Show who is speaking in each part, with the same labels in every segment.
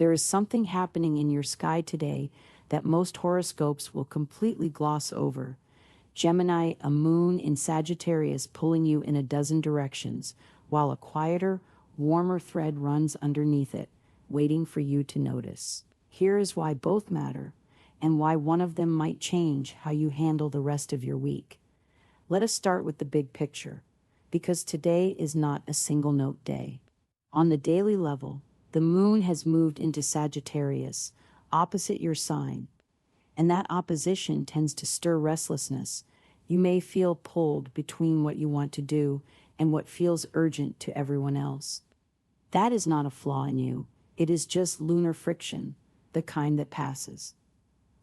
Speaker 1: There is something happening in your sky today that most horoscopes will completely gloss over. Gemini, a moon in Sagittarius pulling you in a dozen directions, while a quieter, warmer thread runs underneath it, waiting for you to notice. Here is why both matter, and why one of them might change how you handle the rest of your week. Let us start with the big picture, because today is not a single-note day. On the daily level, the moon has moved into Sagittarius, opposite your sign, and that opposition tends to stir restlessness. You may feel pulled between what you want to do and what feels urgent to everyone else. That is not a flaw in you, it is just lunar friction, the kind that passes.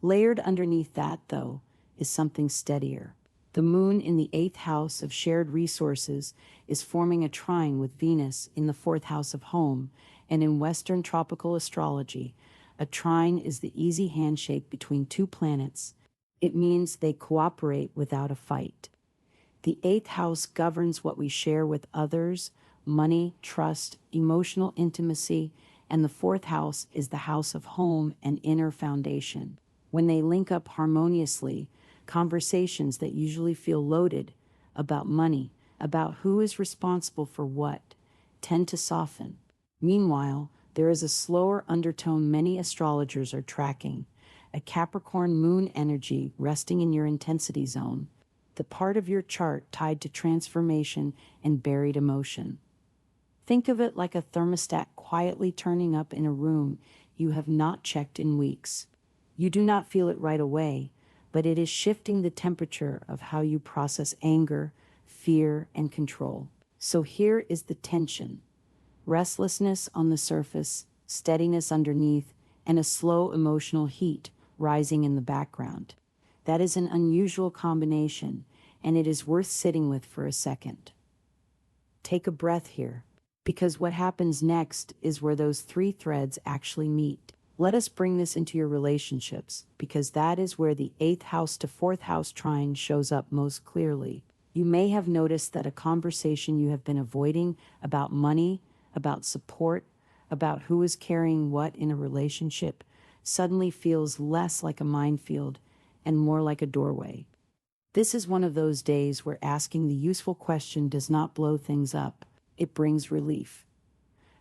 Speaker 1: Layered underneath that, though, is something steadier. The moon in the 8th house of shared resources is forming a trine with Venus in the 4th house of home, and in Western tropical astrology, a trine is the easy handshake between two planets. It means they cooperate without a fight. The 8th house governs what we share with others, money, trust, emotional intimacy, and the 4th house is the house of home and inner foundation. When they link up harmoniously, conversations that usually feel loaded about money, about who is responsible for what, tend to soften. Meanwhile, there is a slower undertone many astrologers are tracking, a Capricorn moon energy resting in your intensity zone, the part of your chart tied to transformation and buried emotion. Think of it like a thermostat quietly turning up in a room you have not checked in weeks. You do not feel it right away, but it is shifting the temperature of how you process anger, fear, and control. So here is the tension. Restlessness on the surface, steadiness underneath, and a slow emotional heat rising in the background. That is an unusual combination, and it is worth sitting with for a second. Take a breath here, because what happens next is where those three threads actually meet. Let us bring this into your relationships, because that is where the 8th house to 4th house trine shows up most clearly. You may have noticed that a conversation you have been avoiding about money, about support, about who is carrying what in a relationship, suddenly feels less like a minefield and more like a doorway. This is one of those days where asking the useful question does not blow things up, it brings relief.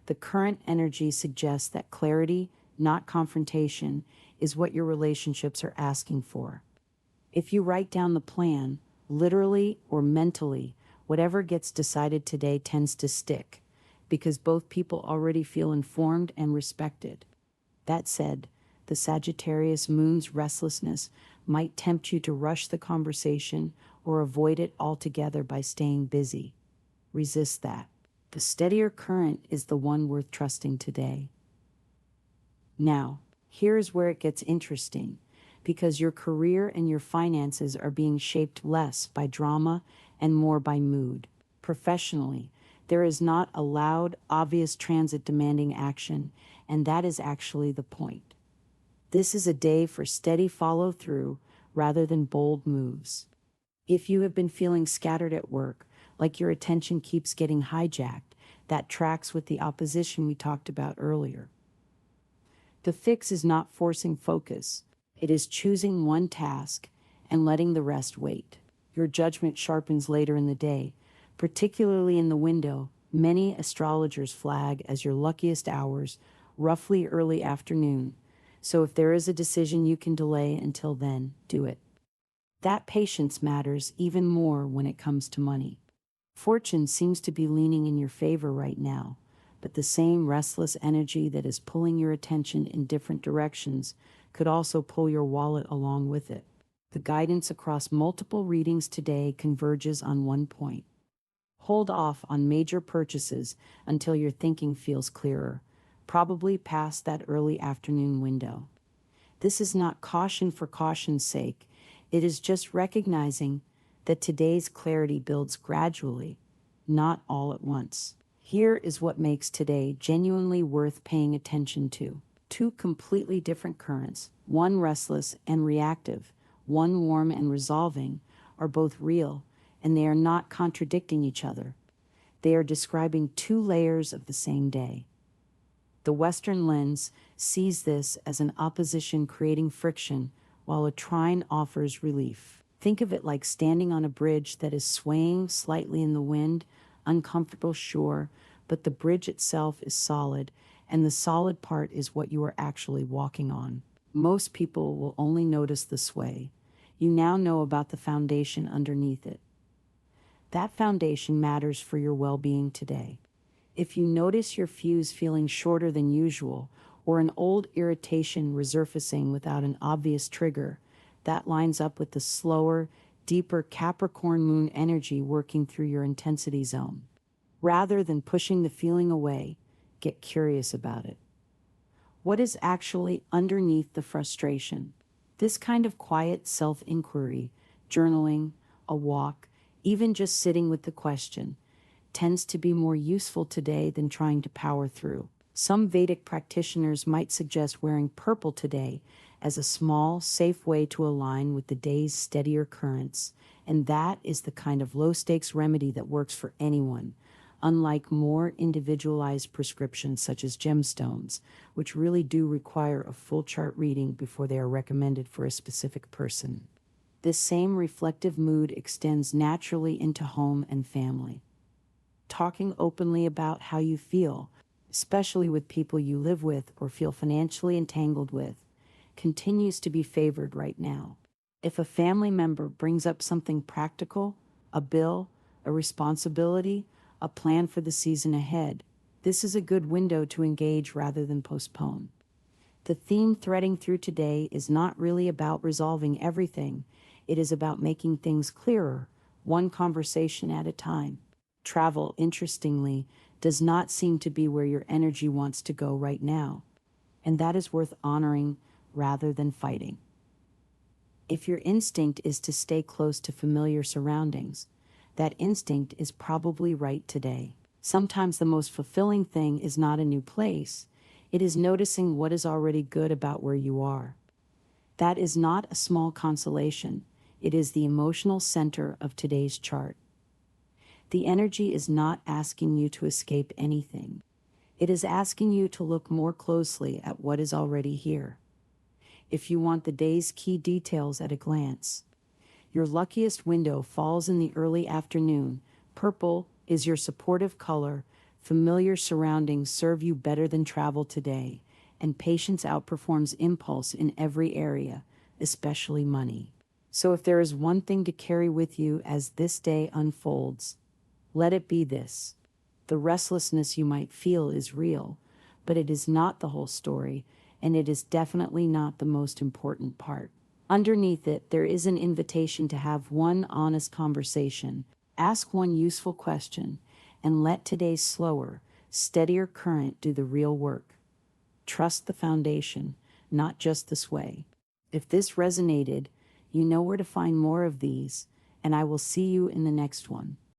Speaker 1: The current energy suggests that clarity, not confrontation, is what your relationships are asking for. If you write down the plan, literally or mentally, whatever gets decided today tends to stick, because both people already feel informed and respected. That said, the Sagittarius moon's restlessness might tempt you to rush the conversation or avoid it altogether by staying busy. Resist that. The steadier current is the one worth trusting today. Now, here's where it gets interesting, because your career and your finances are being shaped less by drama and more by mood. Professionally, there is not a loud, obvious transit demanding action, and that is actually the point. This is a day for steady follow-through rather than bold moves. If you have been feeling scattered at work, like your attention keeps getting hijacked, that tracks with the opposition we talked about earlier. The fix is not forcing focus. It is choosing one task and letting the rest wait. Your judgment sharpens later in the day, particularly in the window many astrologers flag as your luckiest hours, roughly early afternoon. So if there is a decision you can delay until then, do it. That patience matters even more when it comes to money. Fortune seems to be leaning in your favor right now, but the same restless energy that is pulling your attention in different directions could also pull your wallet along with it. The guidance across multiple readings today converges on one point. Hold off on major purchases until your thinking feels clearer, probably past that early afternoon window. This is not caution for caution's sake. It is just recognizing that today's clarity builds gradually, not all at once. Here is what makes today genuinely worth paying attention to. Two completely different currents, one restless and reactive, one warm and resolving, are both real, and they are not contradicting each other. They are describing two layers of the same day. The Western lens sees this as an opposition creating friction, while a trine offers relief. Think of it like standing on a bridge that is swaying slightly in the wind, uncomfortable, sure, but the bridge itself is solid, and the solid part is what you are actually walking on. Most people will only notice the sway. You now know about the foundation underneath it. That foundation matters for your well-being today. If you notice your fuse feeling shorter than usual, or an old irritation resurfacing without an obvious trigger, that lines up with the slower, deeper Capricorn moon energy working through your intensity zone. Rather than pushing the feeling away, get curious about it. What is actually underneath the frustration? This kind of quiet self-inquiry, journaling, a walk, even just sitting with the question, tends to be more useful today than trying to power through. Some Vedic practitioners might suggest wearing purple today as a small, safe way to align with the day's steadier currents, and that is the kind of low-stakes remedy that works for anyone, unlike more individualized prescriptions such as gemstones, which really do require a full chart reading before they are recommended for a specific person. This same reflective mood extends naturally into home and family. Talking openly about how you feel, especially with people you live with or feel financially entangled with, continues to be favored right now. If a family member brings up something practical, a bill, a responsibility, a plan for the season ahead, this is a good window to engage rather than postpone. The theme threading through today is not really about resolving everything. It is about making things clearer, one conversation at a time. Travel, interestingly, does not seem to be where your energy wants to go right now, and that is worth honoring rather than fighting. If your instinct is to stay close to familiar surroundings, that instinct is probably right today. Sometimes the most fulfilling thing is not a new place, it is noticing what is already good about where you are. That is not a small consolation, it is the emotional center of today's chart. The energy is not asking you to escape anything. It is asking you to look more closely at what is already here. If you want the day's key details at a glance, your luckiest window falls in the early afternoon. Purple is your supportive color. Familiar surroundings serve you better than travel today, and patience outperforms impulse in every area, especially money. So if there is one thing to carry with you as this day unfolds, let it be this. The restlessness you might feel is real, but it is not the whole story, and it is definitely not the most important part. Underneath it, there is an invitation to have one honest conversation, ask one useful question, and let today's slower, steadier current do the real work. Trust the foundation, not just the sway. If this resonated, you know where to find more of these, and I will see you in the next one.